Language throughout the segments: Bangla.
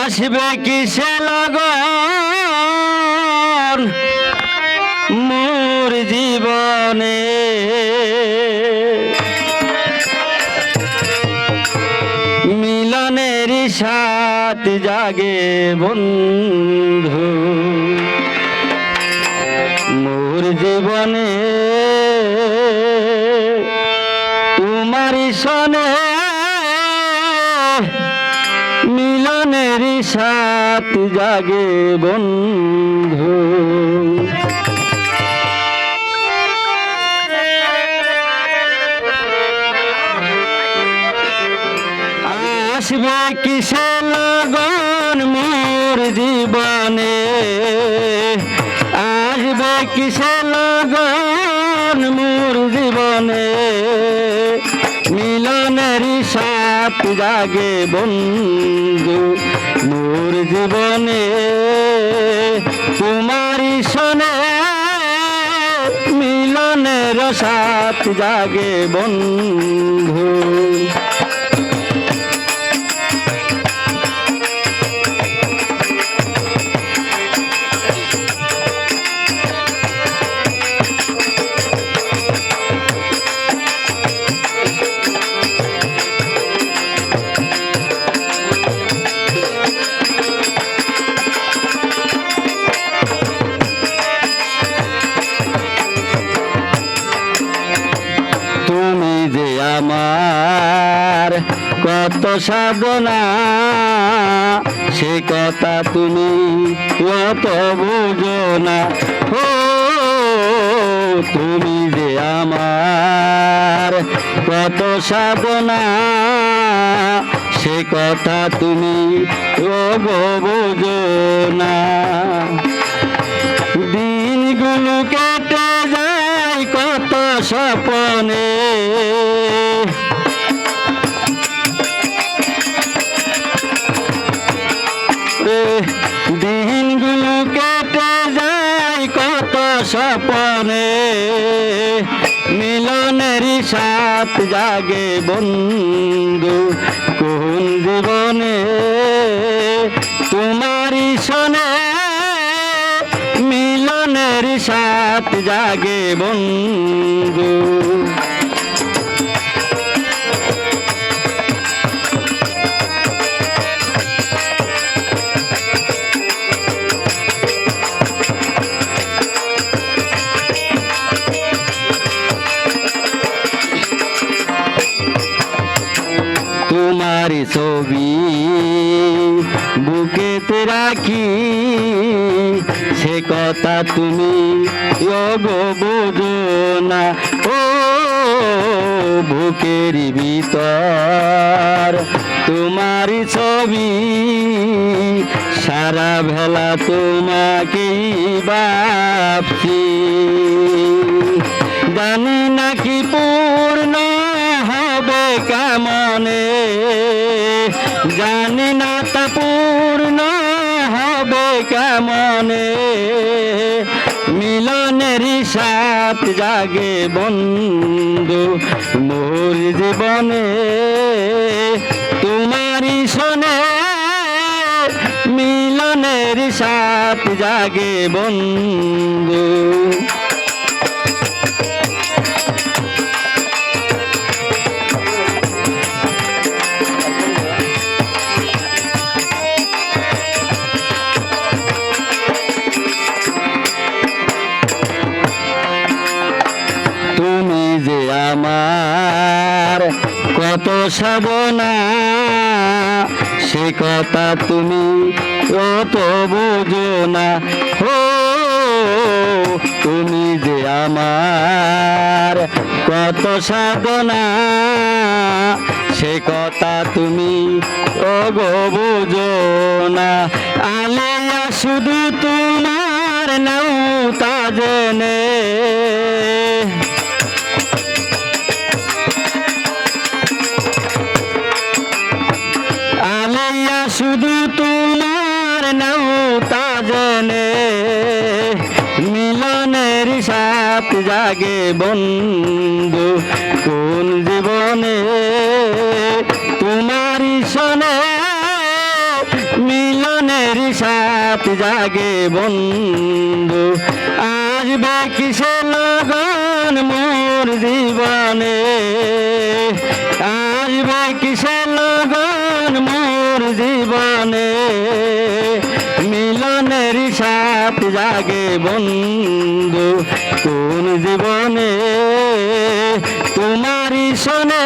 আসবে কিসে লগন মোর জীবনে মিলনের সাথ জাগে বন্ধু মোর জীবনে তোমারি সনে মিলনের সাথ জাগে বন্ধু আসবে কিসে লগন মোর জীবনে আসবে কিসে লগন মোর জীবনে মিলনের সাথ জাগে বন্ধু মোর জীবনে তোমারি সনে মিলনের সাথ জাগে বন্ধু আমার কত সাধনা সে কথা তুমি কত বুঝো না ও তুমি যে আমার কত সাধনা সে কথা তুমি বুঝো না দিনগুলো কেটে যায় কত স্বপ্নে দিনগুলো কেটে যায় কত স্বপ্নে মিলনের সাথ জাগে বন্ধু কোন জীবনে তোমারি সনে মিলনের সাথ জাগে বন্ধু তোমারি ছবি বুকেতে রাখি সে কথা তুমি বুঝো না ও বুকের ভিতর তোমারি ছবি সারা বেলা তোমাকেই ভাবছি জানি নাকি পূর্ণ হবে কেমনে জানি না তা পূর্ণ হবে কেমনে মিলনের সাথ জাগে বন্ধু মোর জীবনে তোমারি সনে মিলনের সাথ জাগে বন্ধু আমার কত সাধনা সে কথা তুমি কত বুঝো না ও তুমি যে আমার কত সাধনা সে কথা তুমি বুঝো না আলেয়া শুধু তোমার নাও তা জেনে শুধু তোমার নাও তা জেনে মিলনের সাথ জাগে বন্ধু কোন জীবনে তোমারি সনে মিল জাগে বন্ধু আসবে কিসে লগন মোর জীবনে আসবে কিসে লগন মোর জীবনে মিলনের সাপ জাগে বন্ধু কোন জীবনে তোমারই শোনে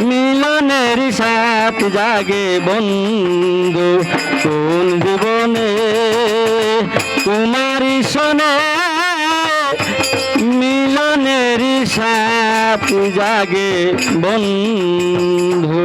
মিলনের সাপ জাগে বন্ধু কোন জীবনে তোমারই শোনে মিলনের সাপ জাগে বন্ধু।